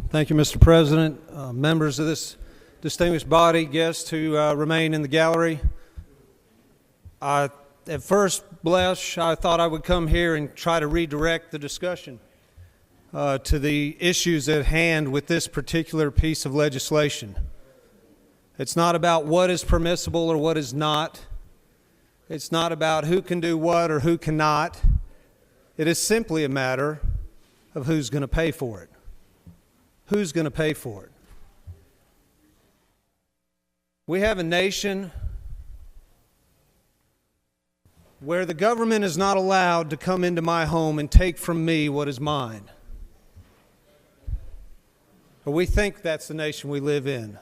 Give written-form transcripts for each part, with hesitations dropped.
Thank you, Mr. President, members of this distinguished body, guests who remain in the gallery. At first blush, I thought I would come here and try to redirect the discussion to the issues at hand with this particular piece of legislation. It's not about what is permissible or what is not. It's not about who can do what or who cannot. It is simply a matter of who's going to pay for it. Who's going to pay for it? We have a nation where the government is not allowed to come into my home and take from me what is mine. But we think that's the nation we live in.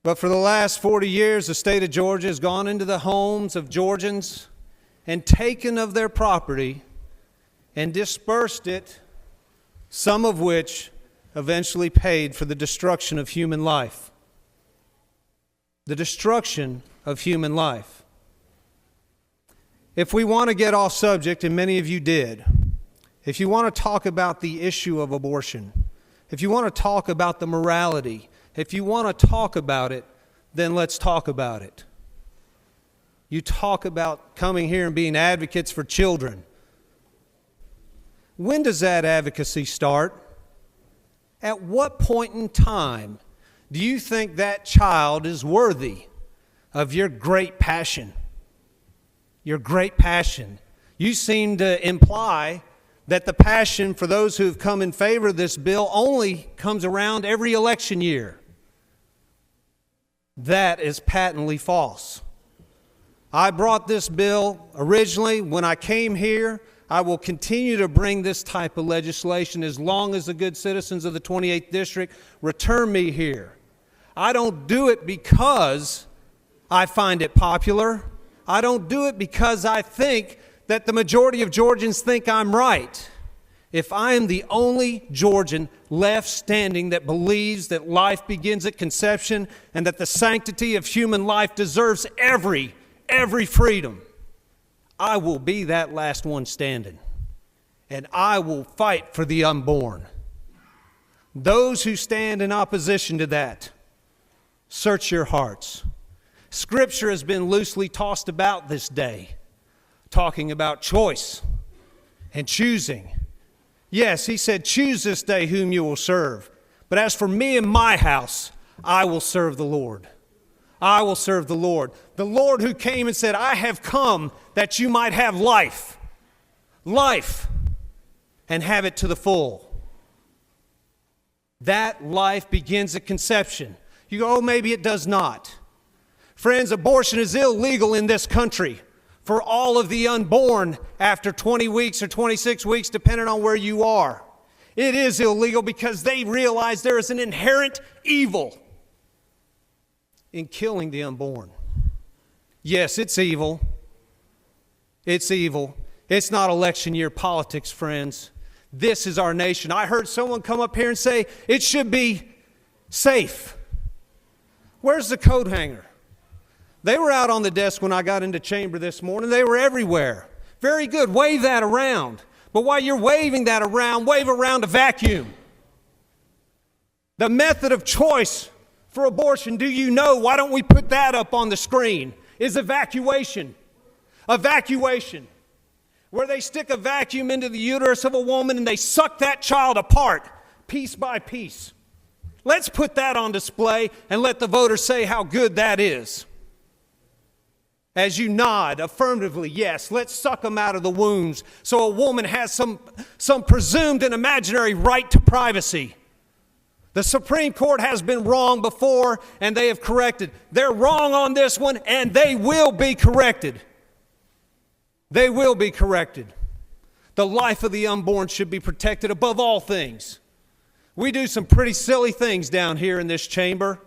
But for the last 40 years, the state of Georgia has gone into the homes of Georgians and taken of their property and dispersed it, some of which eventually paid for the destruction of human life. The destruction of human life. If we want to get off subject, and many of you did, if you want to talk about the issue of abortion, if you want to talk about the morality, if you want to talk about it, then let's talk about it. You talk about coming here and being advocates for children. When does that advocacy start? At what point in time do you think that child is worthy of your great passion? Your great passion. You seem to imply that the passion for those who have come in favor of this bill only comes around every election year. That is patently false. I brought this bill originally when I came here. I will continue to bring this type of legislation as long as the good citizens of the 28th District return me here. I don't do it because I find it popular. I don't do it because I think that the majority of Georgians think I'm right. If I am the only Georgian left standing that believes that life begins at conception and that the sanctity of human life deserves every freedom, I will be that last one standing, and I will fight for the unborn. Those who stand in opposition to that, search your hearts. Scripture has been loosely tossed about this day, talking about choice and choosing. Yes, he said, choose this day whom you will serve. But as for me and my house, I will serve the Lord. I will serve the Lord. The Lord who came and said, I have come that you might have life. Life. And have it to the full. That life begins at conception. You go, oh, maybe it does not. Friends, abortion is illegal in this country for all of the unborn after 20 weeks or 26 weeks, depending on where you are. It is illegal because they realize there is an inherent evil in killing the unborn. Yes, it's evil. It's evil. It's not election year politics, friends. This is our nation. I heard someone come up here and say it should be safe. Where's the coat hanger? They were out on the desk when I got into chamber this morning. They were everywhere. Very good. Wave that around. But while you're waving that around, wave around a vacuum. The method of choice for abortion, do you know? Why don't we put that up on the screen? Is evacuation. Evacuation. Where they stick a vacuum into the uterus of a woman and they suck that child apart, piece by piece. Let's put that on display and let the voters say how good that is. As you nod affirmatively, yes, let's suck them out of the wombs so a woman has some presumed and imaginary right to privacy. The Supreme Court has been wrong before, and they have corrected. They're wrong on this one, and they will be corrected. They will be corrected. The life of the unborn should be protected above all things. We do some pretty silly things down here in this chamber,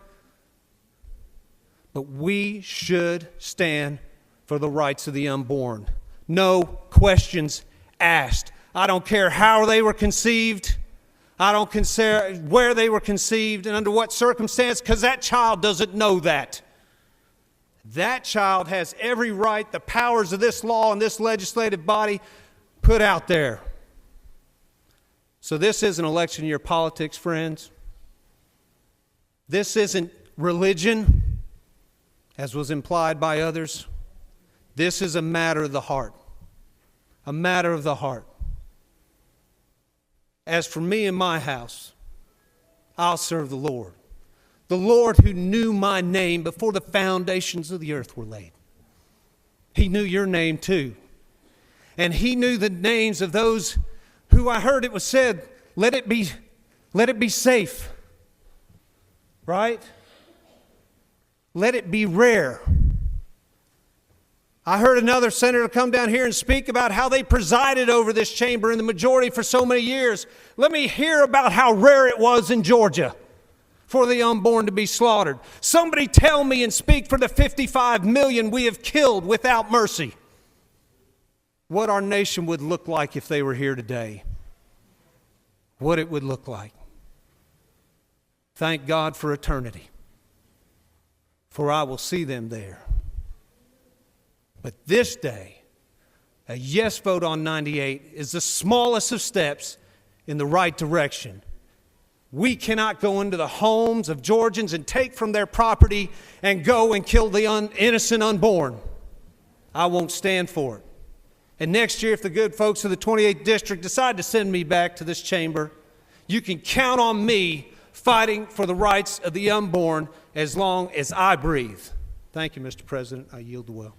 but we should stand for the rights of the unborn. No questions asked. I don't care how they were conceived. I don't care where they were conceived and under what circumstance, because that child doesn't know that. That child has every right, the powers of this law and this legislative body put out there. So this isn't election year politics, friends. This isn't religion, as was implied by others. This is a matter of the heart. A matter of the heart. As for me and my house, I'll serve the Lord. The Lord who knew my name before the foundations of the earth were laid. He knew your name too. And he knew the names of those who I heard it was said, let it be safe. Right? Let it be rare. I heard another senator come down here and speak about how they presided over this chamber in the majority for so many years. Let me hear about how rare it was in Georgia for the unborn to be slaughtered. Somebody tell me and speak for the 55 million we have killed without mercy. What our nation would look like if they were here today. What it would look like. Thank God for eternity, for I will see them there. But this day, a yes vote on 98 is the smallest of steps in the right direction. We cannot go into the homes of Georgians and take from their property and go and kill the innocent unborn. I won't stand for it. And next year, if the good folks of the 28th District decide to send me back to this chamber, you can count on me fighting for the rights of the unborn as long as I breathe. Thank you, Mr. President. I yield the will.